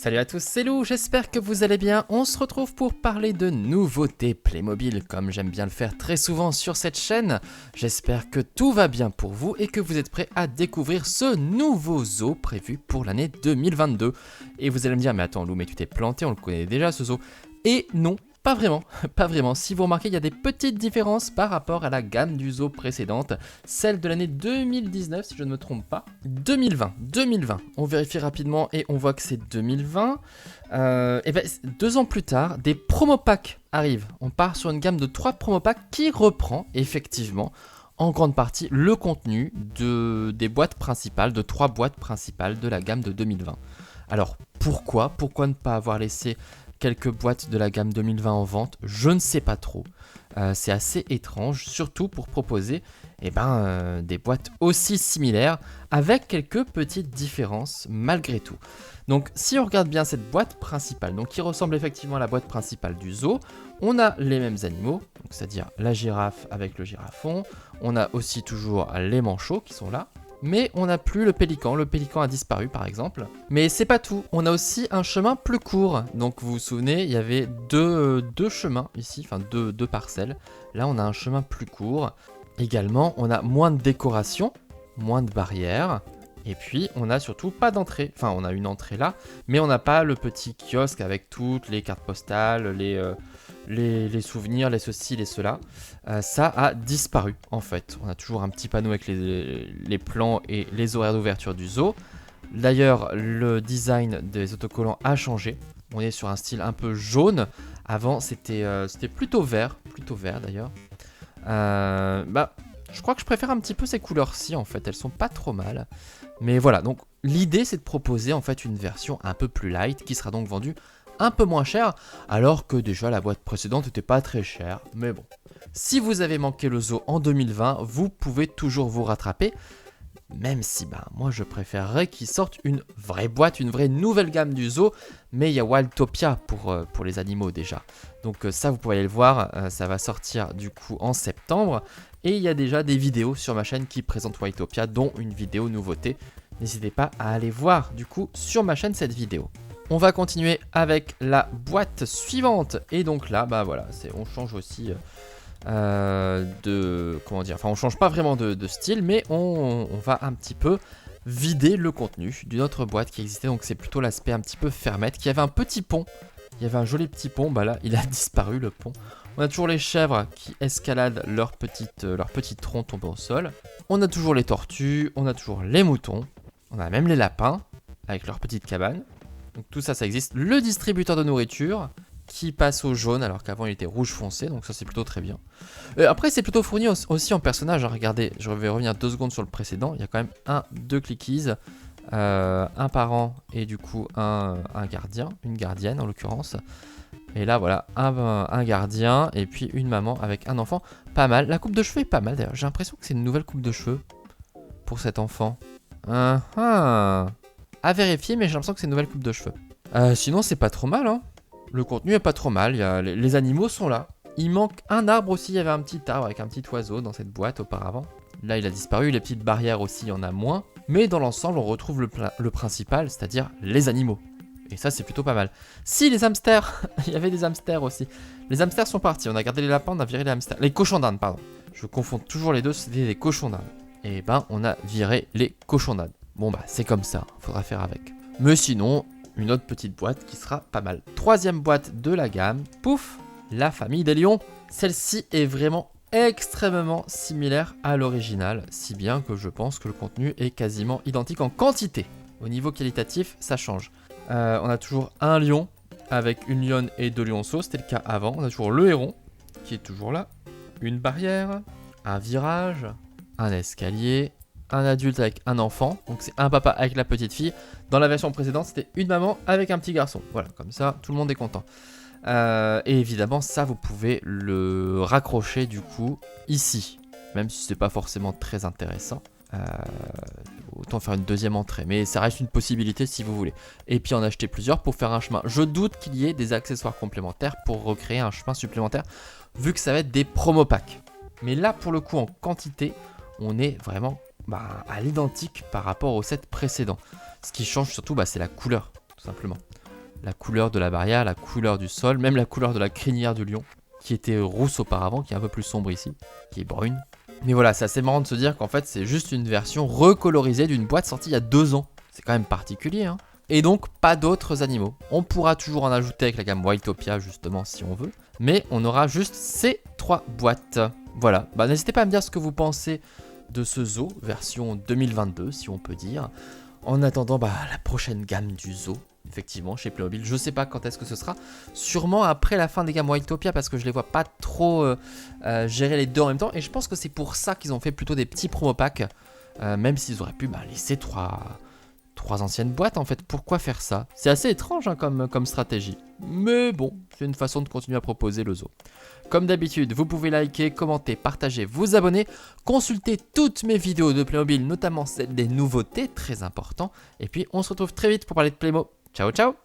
Salut à tous, c'est Lou, j'espère que vous allez bien. On se retrouve pour parler de nouveautés Playmobil, comme j'aime bien le faire très souvent sur cette chaîne. J'espère que tout va bien pour vous et que vous êtes prêts à découvrir ce nouveau zoo prévu pour l'année 2022. Et vous allez me dire, mais attends Lou, mais tu t'es planté, on le connaît déjà ce zoo. Et non, pas vraiment, pas vraiment. Si vous remarquez, il y a des petites différences par rapport à la gamme du zoo précédente, celle de l'année 2019 si je ne me trompe pas. 2020, on vérifie rapidement et on voit que c'est 2020. Et ben, 2 ans plus tard, des promo packs arrivent. On part sur une gamme de 3 promo packs qui reprend effectivement en grande partie le contenu des boîtes principales, de 3 boîtes principales de la gamme de 2020. Alors pourquoi ne pas avoir laissé quelques boîtes de la gamme 2020 en vente? Je ne sais pas trop. C'est assez étrange, surtout pour proposer des boîtes aussi similaires avec quelques petites différences malgré tout. Donc si on regarde bien cette boîte principale, donc qui ressemble effectivement à la boîte principale du zoo, on a les mêmes animaux, c'est-à-dire la girafe avec le girafon, on a aussi toujours les manchots qui sont là, mais on n'a plus le pélican a disparu par exemple. Mais c'est pas tout, on a aussi un chemin plus court. Donc vous vous souvenez, il y avait deux chemins ici, enfin deux parcelles. Là on a un chemin plus court. Également on a moins de décoration, moins de barrières. Et puis on a surtout pas d'entrée, enfin on a une entrée là, mais on n'a pas le petit kiosque avec toutes les cartes postales, les souvenirs, les ceci, les cela. Ça a disparu en fait. On a toujours un petit panneau avec les plans et les horaires d'ouverture du zoo. D'ailleurs, le design des autocollants a changé. On est sur un style un peu jaune. Avant, c'était plutôt vert d'ailleurs. Je crois que je préfère un petit peu ces couleurs-ci en fait. Elles sont pas trop mal. Mais voilà, donc l'idée c'est de proposer en fait une version un peu plus light qui sera donc vendue un peu moins cher, alors que déjà la boîte précédente n'était pas très chère, mais bon. Si vous avez manqué le zoo en 2020, vous pouvez toujours vous rattraper, même si moi je préférerais qu'ils sortent une vraie boîte, une vraie nouvelle gamme du zoo, mais il y a Wildtopia pour les animaux déjà. Donc ça vous pouvez aller le voir, ça va sortir du coup en septembre, et il y a déjà des vidéos sur ma chaîne qui présentent Wildtopia, dont une vidéo nouveauté. N'hésitez pas à aller voir du coup sur ma chaîne cette vidéo. On va continuer avec la boîte suivante. Et donc là, voilà, on change aussi on change pas vraiment de style, mais on va un petit peu vider le contenu d'une autre boîte qui existait. Donc c'est plutôt l'aspect un petit peu fermette, qui avait un petit pont. Il y avait un joli petit pont, là, il a disparu le pont. On a toujours les chèvres qui escaladent leur petit tronc tombé au sol. On a toujours les tortues, on a toujours les moutons. On a même les lapins avec leur petite cabane. Donc tout ça existe. Le distributeur de nourriture qui passe au jaune alors qu'avant il était rouge foncé, donc ça c'est plutôt très bien. Après c'est plutôt fourni aussi en personnages. Regardez, je vais revenir 2 secondes sur le précédent. Il y a quand même 2 clickies, un parent et du coup un gardien, une gardienne en l'occurrence. Et là voilà, un gardien et puis une maman avec un enfant. Pas mal. La coupe de cheveux est pas mal d'ailleurs. J'ai l'impression que c'est une nouvelle coupe de cheveux pour cet enfant. À vérifier, mais j'ai l'impression que c'est une nouvelle coupe de cheveux. Sinon, c'est pas trop mal, hein. Le contenu est pas trop mal. Les animaux sont là. Il manque un arbre aussi. Il y avait un petit arbre avec un petit oiseau dans cette boîte auparavant. Là, il a disparu. Les petites barrières aussi, il y en a moins. Mais dans l'ensemble, on retrouve le principal, c'est-à-dire les animaux. Et ça, c'est plutôt pas mal. Si, les hamsters. Il y avait des hamsters aussi. Les hamsters sont partis. On a gardé les lapins, on a viré les hamsters. Les cochons d'Inde, pardon. Je confonds toujours les deux. C'était des cochons d'Inde. Et on a viré les cochons d'Inde. Bon c'est comme ça, faudra faire avec. Mais sinon, une autre petite boîte qui sera pas mal. 3e boîte de la gamme, pouf, la famille des lions. Celle-ci est vraiment extrêmement similaire à l'original, si bien que je pense que le contenu est quasiment identique en quantité. Au niveau qualitatif, ça change. On a toujours un lion avec une lionne et 2 lionceaux, c'était le cas avant. On a toujours le héron qui est toujours là, une barrière, un virage, un escalier, un adulte avec un enfant, donc c'est un papa avec la petite fille. Dans la version précédente, c'était une maman avec un petit garçon. Voilà, comme ça, tout le monde est content. Et évidemment, ça, vous pouvez le raccrocher du coup ici, même si c'est pas forcément très intéressant. Autant faire une 2e entrée, mais ça reste une possibilité si vous voulez. Et puis en acheter plusieurs pour faire un chemin. Je doute qu'il y ait des accessoires complémentaires pour recréer un chemin supplémentaire, vu que ça va être des promo packs. Mais là, pour le coup, en quantité, on est vraiment à l'identique par rapport au set précédent. Ce qui change surtout, c'est la couleur, tout simplement. la couleur de la barrière, la couleur du sol, même la couleur de la crinière du lion, qui était rousse auparavant, qui est un peu plus sombre ici, qui est brune. Mais voilà, c'est assez marrant de se dire qu'en fait c'est juste une version recolorisée d'une boîte sortie il y a 2 ans. C'est quand même particulier, hein. Et donc pas d'autres animaux. On pourra toujours en ajouter avec la gamme Wildtopia justement si on veut. Mais on aura juste ces 3 boîtes. Voilà, bah, n'hésitez pas à me dire ce que vous pensez de ce zoo, version 2022 si on peut dire. En attendant la prochaine gamme du zoo, effectivement, chez Playmobil. Je sais pas quand est-ce que ce sera. Sûrement après la fin des gammes Wildtopia parce que je les vois pas trop gérer les deux en même temps. Et je pense que c'est pour ça qu'ils ont fait plutôt des petits promo packs. Même s'ils auraient pu laisser 3 anciennes boîtes en fait. Pourquoi faire ça? C'est assez étrange hein, comme stratégie. Mais bon, c'est une façon de continuer à proposer le zoo. Comme d'habitude, vous pouvez liker, commenter, partager, vous abonner, consulter toutes mes vidéos de Playmobil, notamment celles des nouveautés, très important. Et puis on se retrouve très vite pour parler de Playmo. Ciao ciao!